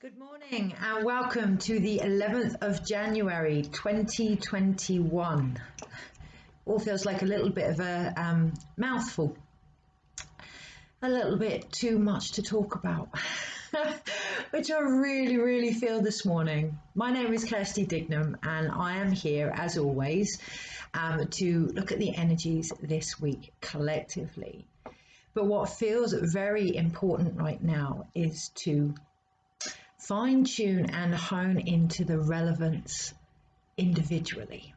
Good morning and welcome to the 11th of January 2021. All feels like a little bit of a mouthful, a little bit too much to talk about, which I really feel this morning. My name is Kirsty Dignam and I am here as always to look at the energies this week collectively. But what feels very important right now is to fine-tune and hone into the relevance individually.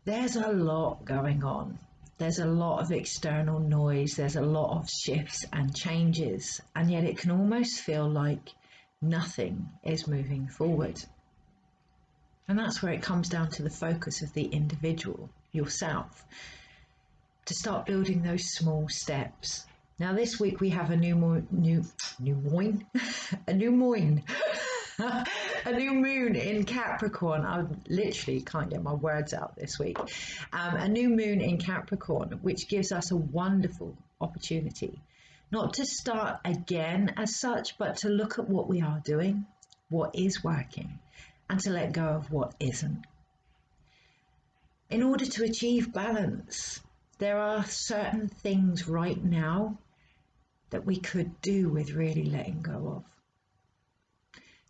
There's a lot going on. There's a lot of external noise. There's a lot of shifts and changes, and yet it can almost feel like nothing is moving forward. And that's where it comes down to the focus of the individual, yourself, to start building those small steps. Now this week we have a new moon in Capricorn. I literally can't get my words out this week. A new moon in Capricorn, which gives us a wonderful opportunity, not to start again as such, but to look at what we are doing, what is working, and to let go of what isn't. In order to achieve balance, there are certain things right now that we could do with really letting go of,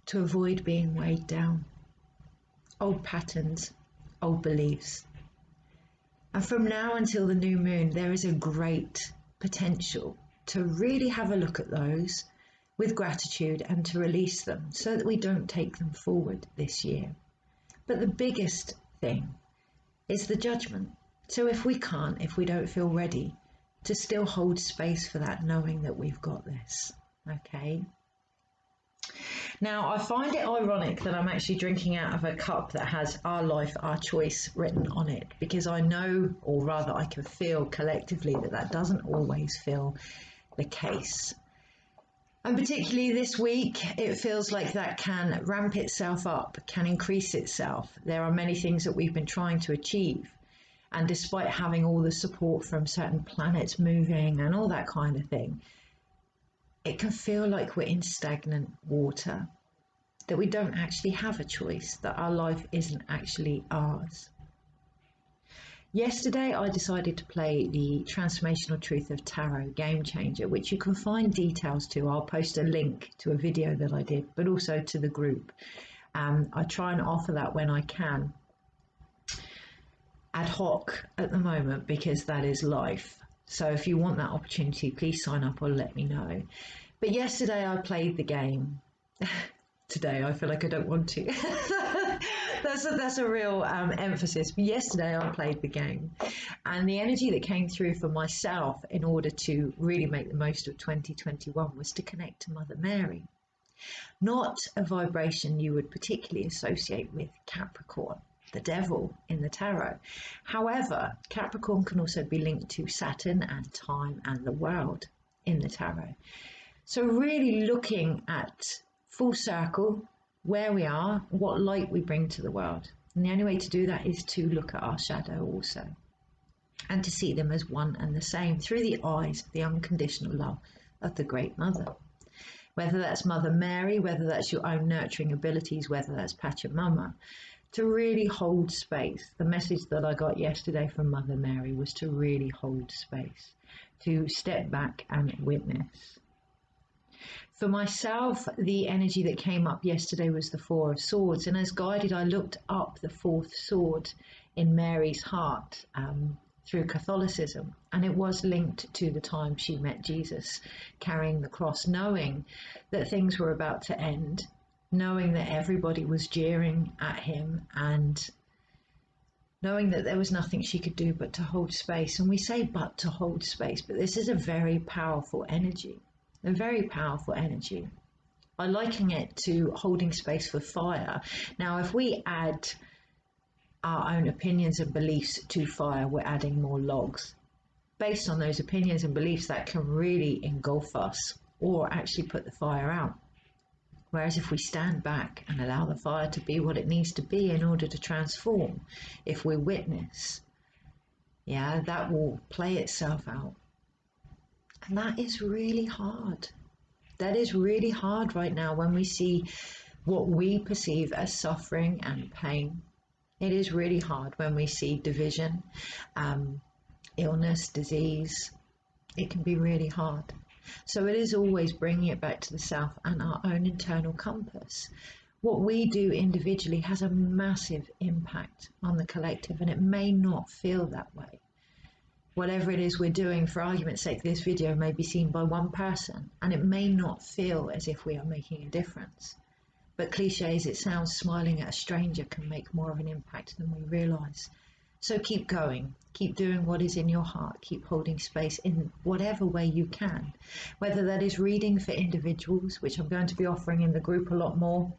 to avoid being weighed down. Old patterns, old beliefs. And from now until the new moon, there is a great potential to really have a look at those with gratitude and to release them so that we don't take them forward this year. But the biggest thing is the judgment. So if we don't feel ready, to still hold space for that, knowing that we've got this, okay? Now, I find it ironic that I'm actually drinking out of a cup that has "Our Life, Our Choice" written on it, because I know, or rather I can feel collectively, that doesn't always feel the case. And particularly this week, it feels like that can ramp itself up, can increase itself. There are many things that we've been trying to achieve. And despite having all the support from certain planets moving and all that kind of thing, it can feel like we're in stagnant water, that we don't actually have a choice, that our life isn't actually ours. Yesterday, I decided to play the Transformational Truth of Tarot Game Changer, which you can find details to. I'll post a link to a video that I did, but also to the group. I try and offer that when I can. Ad hoc at the moment, because that is life. So if you want that opportunity, please sign up or let me know. But yesterday I played the game. Today I feel like I don't want to. that's a real emphasis. But yesterday I played the game, and the energy that came through for myself in order to really make the most of 2021 was to connect to Mother Mary. Not a vibration you would particularly associate with Capricorn, the devil in the tarot. However, Capricorn can also be linked to Saturn and time and the world in the tarot. So really looking at full circle, where we are, what light we bring to the world. And the only way to do that is to look at our shadow also, and to see them as one and the same through the eyes of the unconditional love of the Great Mother. Whether that's Mother Mary, whether that's your own nurturing abilities, whether that's Pachamama, to really hold space. The message that I got yesterday from Mother Mary was to really hold space, to step back and witness. For myself, the energy that came up yesterday was the Four of Swords, and as guided, I looked up the fourth sword in Mary's heart through Catholicism, and it was linked to the time she met Jesus carrying the cross, knowing that things were about to end, knowing that everybody was jeering at him, and knowing that there was nothing she could do but to hold space. And we say but to hold space, but this is a very powerful energy, a very powerful energy. I liken it to holding space for fire. Now, if we add our own opinions and beliefs to fire, we're adding more logs. Based on those opinions and beliefs, that can really engulf us or actually put the fire out. Whereas if we stand back and allow the fire to be what it needs to be in order to transform, if we witness, that will play itself out. And that is really hard. That is really hard right now when we see what we perceive as suffering and pain. It is really hard when we see division, illness, disease. It can be really hard. So it is always bringing it back to the self and our own internal compass. What we do individually has a massive impact on the collective, and it may not feel that way. Whatever it is we're doing, for argument's sake, this video may be seen by one person, and it may not feel as if we are making a difference. But cliche as it sounds, smiling at a stranger can make more of an impact than we realise. So keep going, keep doing what is in your heart, keep holding space in whatever way you can, whether that is reading for individuals, which I'm going to be offering in the group a lot more,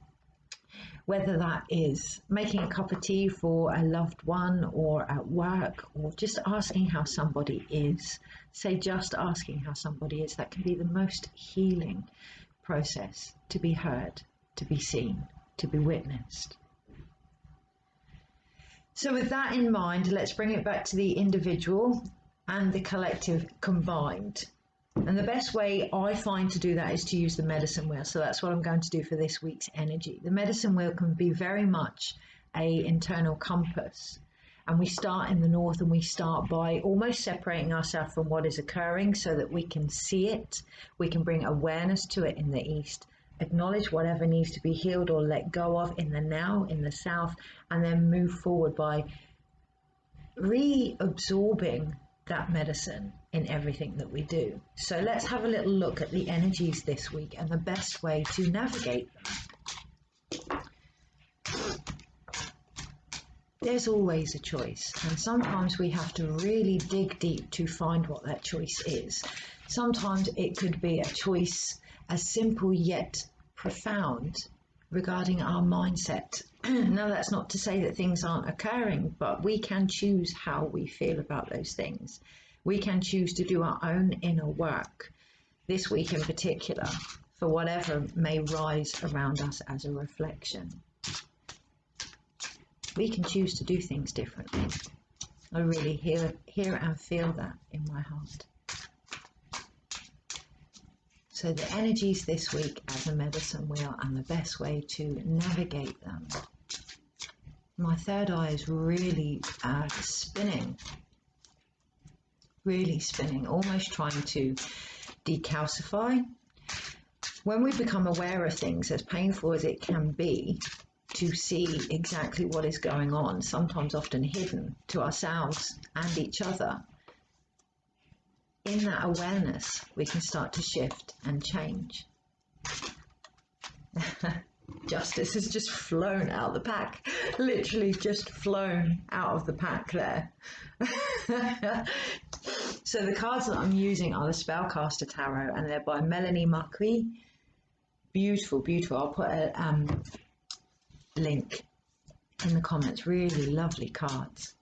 whether that is making a cup of tea for a loved one or at work, or just asking how somebody is. Say just asking how somebody is. That can be the most healing process, to be heard, to be seen, to be witnessed. So with that in mind, let's bring it back to the individual and the collective combined. And the best way I find to do that is to use the medicine wheel. So that's what I'm going to do for this week's energy. The medicine wheel can be very much an internal compass. And we start in the north, and we start by almost separating ourselves from what is occurring so that we can see it. We can bring awareness to it in the east, acknowledge whatever needs to be healed or let go of in the now, in the south, and then move forward by reabsorbing that medicine in everything that we do. So let's have a little look at the energies this week and the best way to navigate them. There's always a choice, and sometimes we have to really dig deep to find what that choice is. Sometimes it could be a choice as simple yet profound regarding our mindset. Now, that's not to say that things aren't occurring, but we can choose how we feel about those things. We can choose to do our own inner work this week in particular for whatever may rise around us as a reflection. We can choose to do things differently. I really hear and feel that in my heart. So the energies this week as a medicine wheel and the best way to navigate them. My third eye is really spinning, almost trying to decalcify. When we become aware of things, as painful as it can be, to see exactly what is going on, sometimes often hidden to ourselves and each other, in that awareness, we can start to shift and change. Justice has just flown out of the pack, literally just flown out of the pack there. So the cards that I'm using are the Spellcasters Tarot, and they're by Melanie Marquis. Beautiful, beautiful. I'll put a link in the comments. Really lovely cards.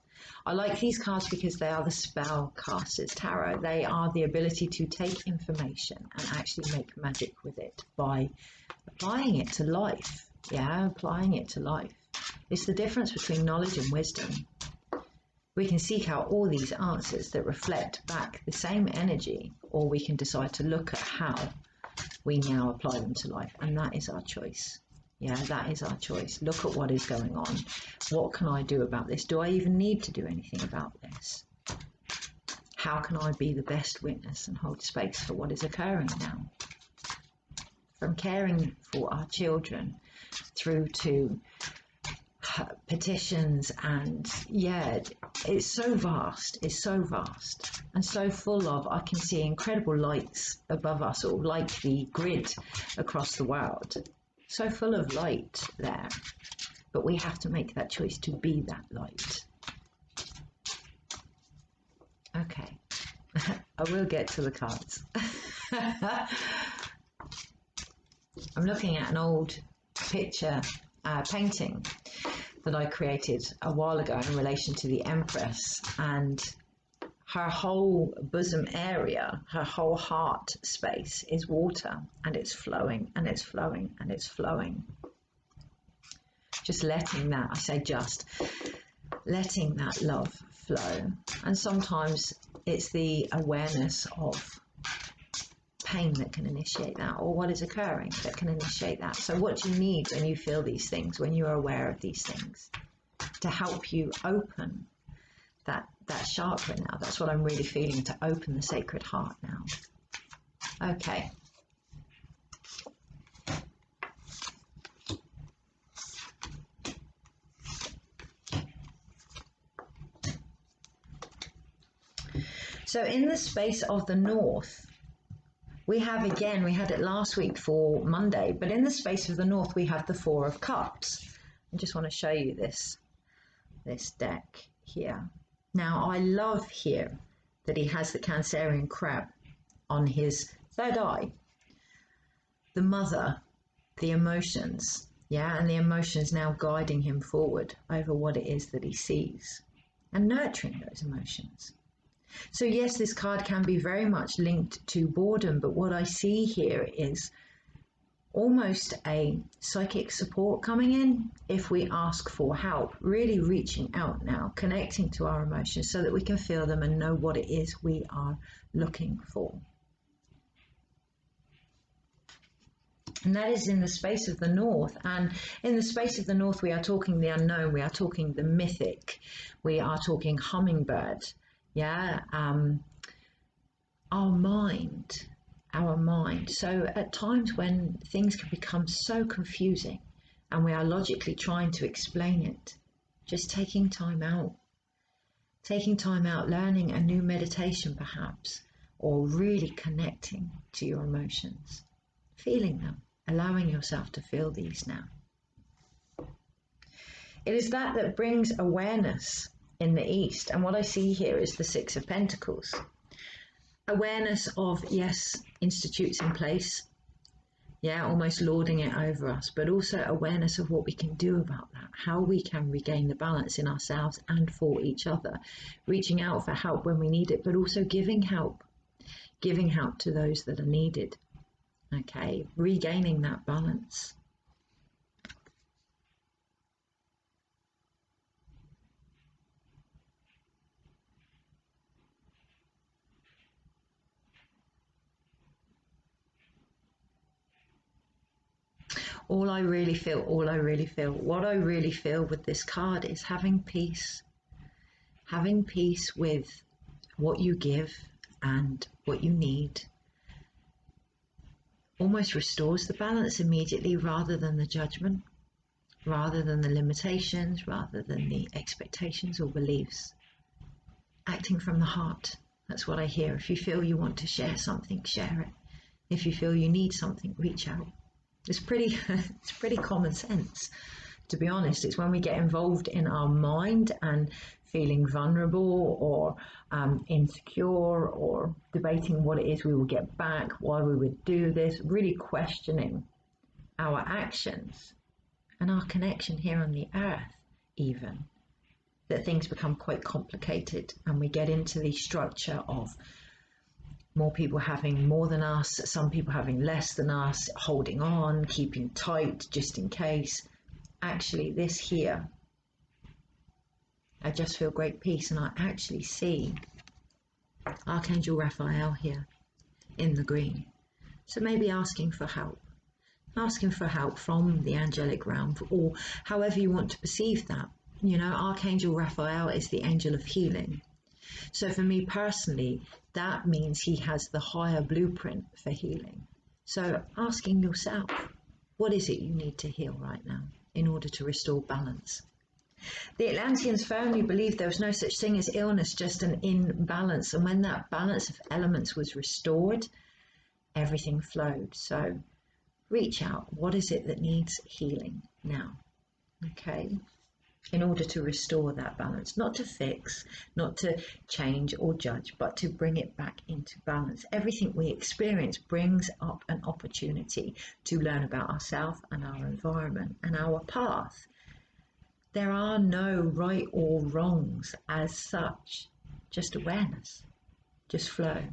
I like these cards because they are the Spellcasters Tarot. They are the ability to take information and actually make magic with it by applying it to life. Yeah, applying it to life. It's the difference between knowledge and wisdom. We can seek out all these answers that reflect back the same energy, or we can decide to look at how we now apply them to life, and that is our choice. Yeah, that is our choice. Look at what is going on. What can I do about this? Do I even need to do anything about this? How can I be the best witness and hold space for what is occurring now? From caring for our children through to petitions, and yeah, it's so vast, and so full of, I can see incredible lights above us, or like the grid across the world. So full of light there, but we have to make that choice to be that light. Okay, I will get to the cards. I'm looking at an old picture, painting that I created a while ago in relation to the Empress, and her whole bosom area, her whole heart space is water, and it's flowing and it's flowing and it's flowing. Just letting that, I say just, letting that love flow. And sometimes it's the awareness of pain that can initiate that, or what is occurring that can initiate that. So what do you need when you feel these things, when you're aware of these things, to help you open that chakra now? That's what I'm really feeling, to open the sacred heart now. Okay. So in the space of the North, we have, again, we had it last week for Monday, but in the space of the North, we have the Four of Cups. I just want to show you this deck here. Now, I love here that he has the Cancerian crab on his third eye. The mother, the emotions, yeah, and the emotions now guiding him forward over what it is that he sees and nurturing those emotions. So yes, this card can be very much linked to boredom, but what I see here is almost a psychic support coming in if we ask for help, really reaching out now, connecting to our emotions so that we can feel them and know what it is we are looking for. And that is in the space of the North. And in the space of the North, we are talking the unknown, we are talking the mythic, we are talking hummingbird. Yeah, our mind. So at times when things can become so confusing and we are logically trying to explain it, just taking time out, learning a new meditation perhaps, or really connecting to your emotions, feeling them, allowing yourself to feel these now. It is that brings awareness in the East, and what I see here is the Six of Pentacles. Awareness of, yes, institutes in place, yeah, almost lording it over us, but also awareness of what we can do about that, how we can regain the balance in ourselves and for each other, reaching out for help when we need it, but also giving help to those that are needed, okay, regaining that balance. What I really feel with this card is having peace with what you give and what you need. Almost restores the balance immediately, rather than the judgment, rather than the limitations, rather than the expectations or beliefs. Acting from the heart, that's what I hear. If you feel you want to share something, share it. If you feel you need something, reach out. It's pretty common sense, to be honest. It's when we get involved in our mind and feeling vulnerable or insecure or debating what it is we will get back, why we would do this, really questioning our actions and our connection here on the earth even, that things become quite complicated and we get into the structure of more people having more than us, some people having less than us, holding on, keeping tight just in case. Actually, this here, I just feel great peace, and I actually see Archangel Raphael here in the green. So maybe asking for help from the angelic realm, or however you want to perceive that. You know, Archangel Raphael is the angel of healing. So for me personally, that means he has the higher blueprint for healing. So asking yourself, what is it you need to heal right now in order to restore balance? The Atlanteans firmly believed there was no such thing as illness, just an imbalance. And when that balance of elements was restored, everything flowed. So reach out. What is it that needs healing now? Okay. In order to restore that balance, not to fix, not to change or judge, but to bring it back into balance. Everything we experience brings up an opportunity to learn about ourselves and our environment and our path. There are no right or wrongs as such, just awareness, just flow,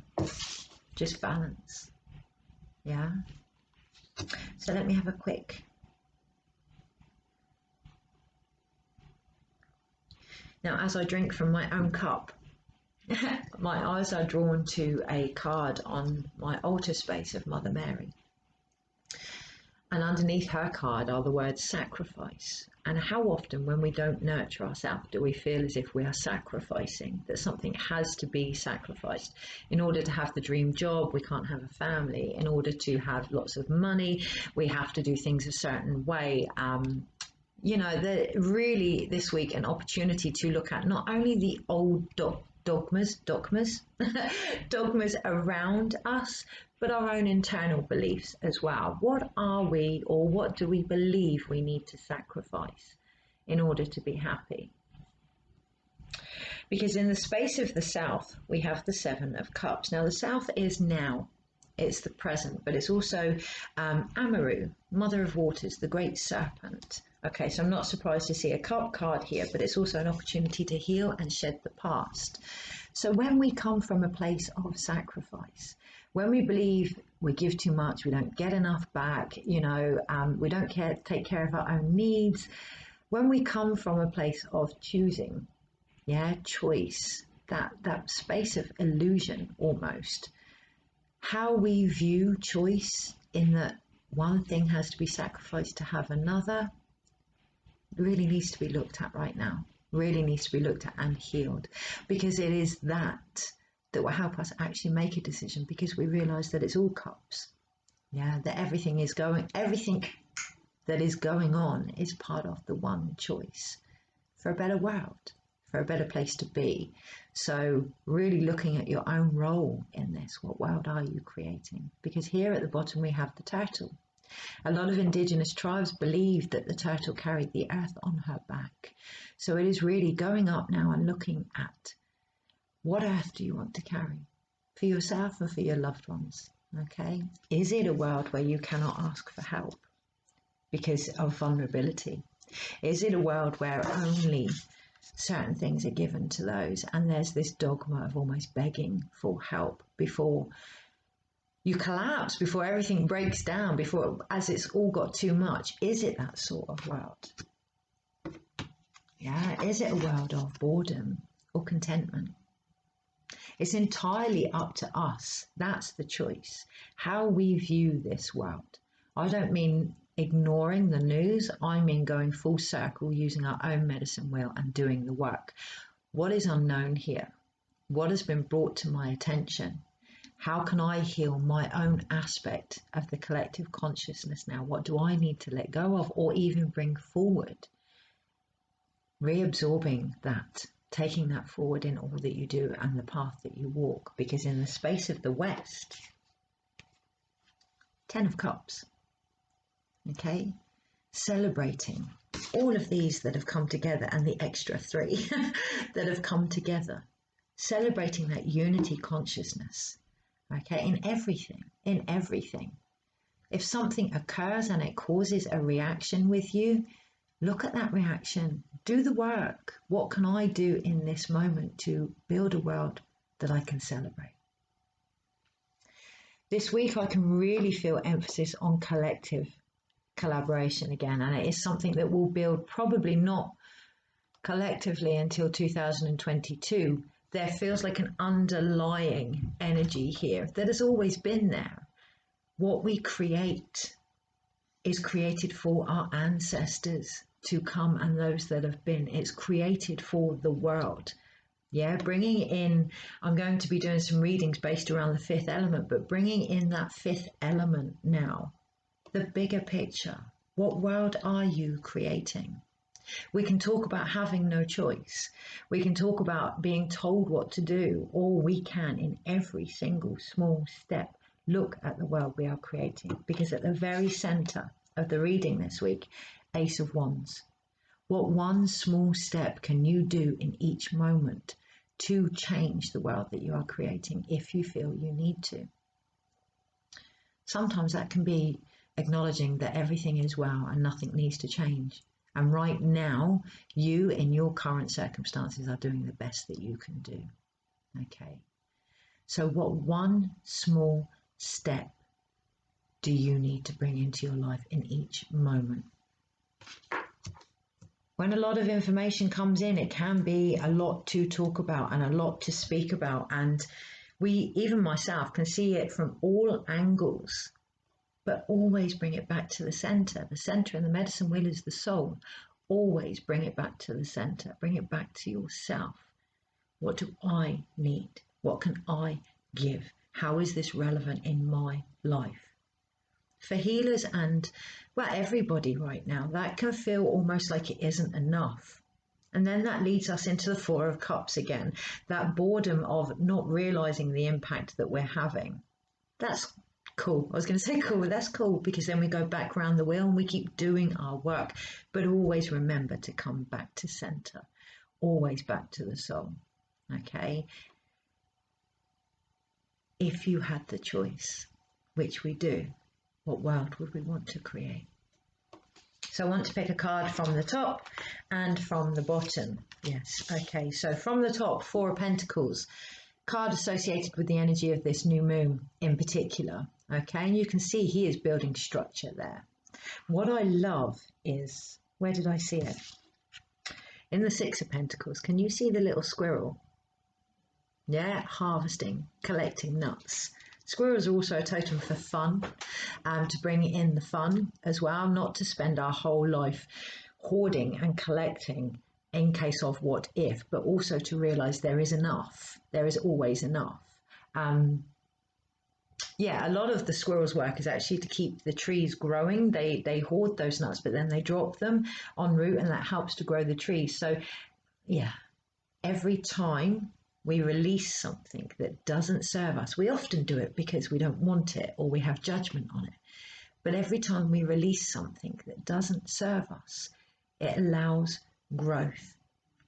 just balance. Yeah. So let me have a quick. Now, as I drink from my own cup, my eyes are drawn to a card on my altar space of Mother Mary. And underneath her card are the words sacrifice. And how often when we don't nurture ourselves do we feel as if we are sacrificing, that something has to be sacrificed. In order to have the dream job, we can't have a family. In order to have lots of money, we have to do things a certain way. You know, really this week an opportunity to look at not only the old dogmas around us, but our own internal beliefs as well. What are we, or what do we believe we need to sacrifice in order to be happy? Because in the space of the South, we have the Seven of Cups. Now the South is now, it's the present, but it's also Amaru, Mother of Waters, the great serpent. Okay, so I'm not surprised to see a cup card here, but it's also an opportunity to heal and shed the past. So when we come from a place of sacrifice, when we believe we give too much, we don't get enough back, you know, we don't take care of our own needs, when we come from a place of choosing, choice, that space of illusion almost, how we view choice in that one thing has to be sacrificed to have another, really needs to be looked at right now, really needs to be looked at and healed, because it is that will help us actually make a decision, because we realize that it's all cups, that everything that is going on is part of the one choice for a better world, for a better place to be. So really looking at your own role in this, what world are you creating? Because here at the bottom we have the turtle. A lot of indigenous tribes believed that the turtle carried the earth on her back. So it is really going up now and looking at what earth do you want to carry for yourself and for your loved ones, okay? Is it a world where you cannot ask for help because of vulnerability? Is it a world where only certain things are given to those, and there's this dogma of almost begging for help before you collapse, before everything breaks down, as it's all got too much? Is it that sort of world? Is it a world of boredom or contentment? It's entirely up to us. That's the choice. How we view this world. I don't mean ignoring the news. I mean going full circle, using our own medicine wheel and doing the work. What is unknown here? What has been brought to my attention? How can I heal my own aspect of the collective consciousness now? What do I need to let go of or even bring forward? Reabsorbing that, taking that forward in all that you do and the path that you walk. Because in the space of the West, 10 of Cups, okay? Celebrating all of these that have come together and the extra 3 that have come together. Celebrating that unity consciousness. Okay, in everything. If something occurs and it causes a reaction with you, look at that reaction, do the work. What can I do in this moment to build a world that I can celebrate? This week I can really feel emphasis on collective collaboration again, and it is something that will build probably not collectively until 2022. There feels like an underlying energy here that has always been there. What we create is created for our ancestors to come and those that have been. It's created for the world. Bringing in, I'm going to be doing some readings based around the 5th element, but bringing in that 5th element now, the bigger picture. What world are you creating? We can talk about having no choice. We can talk about being told what to do, or we can, in every single small step, look at the world we are creating. Because at the very center of the reading this week, Ace of Wands. What one small step can you do in each moment to change the world that you are creating if you feel you need to? Sometimes that can be acknowledging that everything is well and nothing needs to change. And right now, you in your current circumstances are doing the best that you can do. Okay. So what one small step do you need to bring into your life in each moment? When a lot of information comes in, it can be a lot to talk about and a lot to speak about. And even myself, can see it from all angles, but always bring it back to the center. The center in the medicine wheel is the soul. Always bring it back to the center. Bring it back to yourself. What do I need? What can I give? How is this relevant in my life? For healers and, well, everybody right now, that can feel almost like it isn't enough. And then that leads us into the Four of Cups again, that boredom of not realizing the impact that we're having. That's cool. I was going to say cool, but that's cool, because then we go back around the wheel and we keep doing our work. But always remember to come back to center, always back to the soul. Okay? If you had the choice, which we do, what world would we want to create? So I want to pick a card from the top and from the bottom. Yes, okay, so from the top, Four of Pentacles, card associated with the energy of this new moon in particular. Okay, and you can see he is building structure there. What I love is, where did I see it? In the Six of Pentacles, can you see the little squirrel? Yeah, harvesting, collecting nuts. Squirrels are also a totem for fun, to bring in the fun as well, not to spend our whole life hoarding and collecting in case of what if, but also to realize there is enough. There is always enough. Yeah, a lot of the squirrels' work is actually to keep the trees growing. They hoard those nuts, but then they drop them en route, and that helps to grow the trees. So yeah, every time we release something that doesn't serve us, we often do it because we don't want it or we have judgment on it. But every time we release something that doesn't serve us, it allows growth.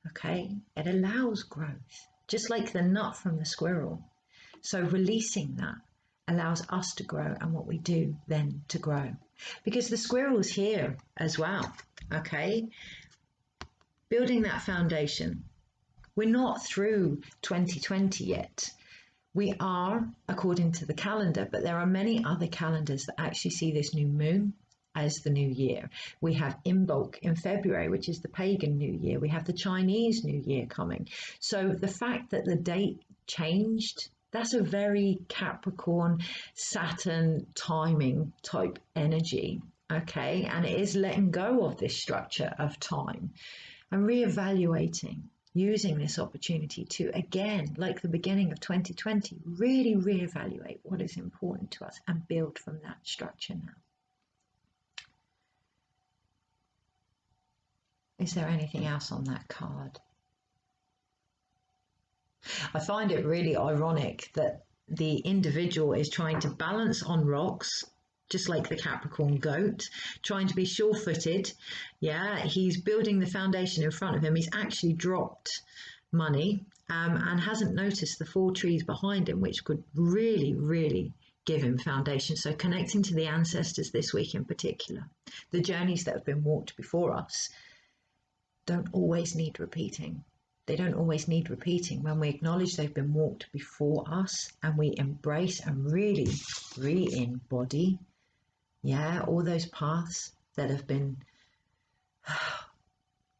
Okay? It allows growth, just like the nut from the squirrel. So releasing that allows us to grow, and what we do then to grow. Because the squirrel's here as well. Okay? Building that foundation. We're not through 2020 yet. We are, according to the calendar, but there are many other calendars that actually see this new moon as the new year. We have Imbolc in February, which is the pagan new year. We have the Chinese new year coming. So the fact that the date changed, that's a very Capricorn, Saturn timing type energy. Okay, and it is letting go of this structure of time and reevaluating. Using this opportunity to, again, like the beginning of 2020, really reevaluate what is important to us and build from that structure now. Is there anything else on that card? I find it really ironic that the individual is trying to balance on rocks, just like the Capricorn goat, trying to be sure-footed. Yeah, he's building the foundation in front of him. He's actually dropped money and hasn't noticed the 4 trees behind him, which could really, really give him foundation. So connecting to the ancestors this week in particular, the journeys that have been walked before us don't always need repeating. They don't always need repeating. When we acknowledge they've been walked before us and we embrace and really re-embody, yeah, all those paths that have been,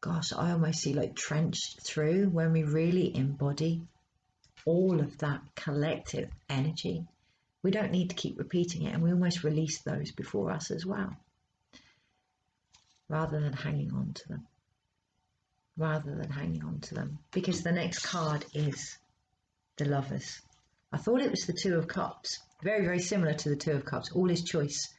gosh, I almost see like trenched through, when we really embody all of that collective energy, we don't need to keep repeating it, and we almost release those before us as well, rather than hanging on to them. Because the next card is the Lovers. I thought it was the Two of Cups. Very, very similar to the Two of Cups. All is choice.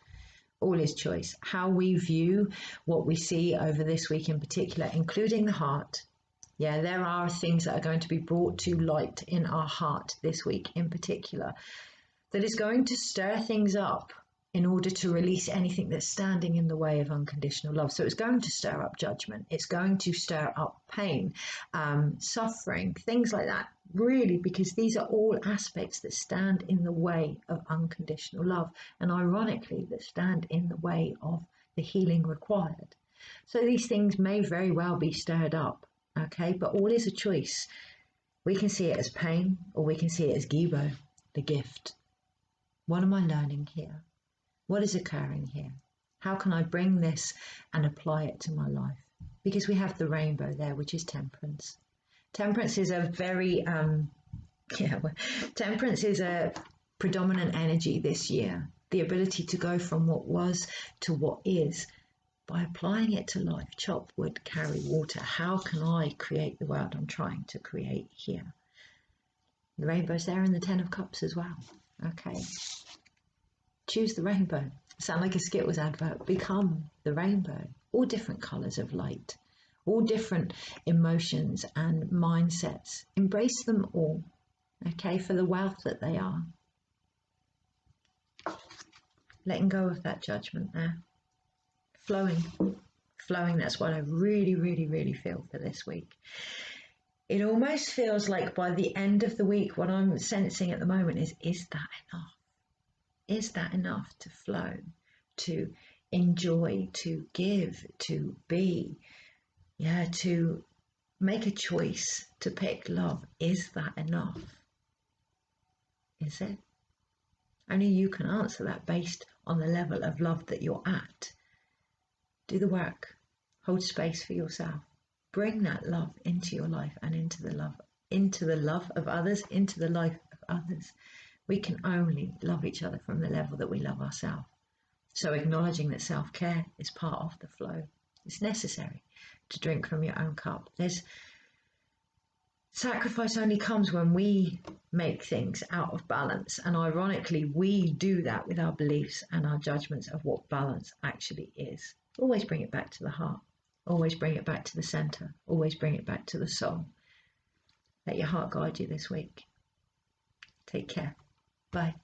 All is choice. How we view what we see over this week in particular, including the heart. Yeah, there are things that are going to be brought to light in our heart this week in particular that is going to stir things up in order to release anything that's standing in the way of unconditional love. So it's going to stir up judgment. It's going to stir up pain, suffering, things like that, really, because these are all aspects that stand in the way of unconditional love, and ironically, that stand in the way of the healing required. So these things may very well be stirred up, okay? But all is a choice. We can see it as pain, or we can see it as Gibo, the gift. What am I learning here? What is occurring here? How can I bring this and apply it to my life? because we have the rainbow there, which is temperance. Temperance is a very, temperance is a predominant energy this year. The ability to go from what was to what is by applying it to life. Chop wood, carry water. How can I create the world I'm trying to create here? The rainbow's there in the 10 of Cups as well. Okay. Choose the rainbow. Sound like a Skittles advert. Become the rainbow. All different colours of light. All different emotions and mindsets. Embrace them all. Okay, for the wealth that they are. Letting go of that judgment there. Flowing. Flowing, that's what I really, really, really feel for this week. It almost feels like by the end of the week, what I'm sensing at the moment is that enough? Is that enough to flow, to enjoy, to give, to be, to make a choice, to pick love? Is that enough? Is it? Only you can answer that based on the level of love that you're at. Do the work. Hold space for yourself. Bring that love into your life and into the love of others, into the life of others. We can only love each other from the level that we love ourselves. So acknowledging that self-care is part of the flow. It's necessary to drink from your own cup. Sacrifice only comes when we make things out of balance. And ironically, we do that with our beliefs and our judgments of what balance actually is. Always bring it back to the heart. Always bring it back to the center. Always bring it back to the soul. Let your heart guide you this week. Take care. Bye.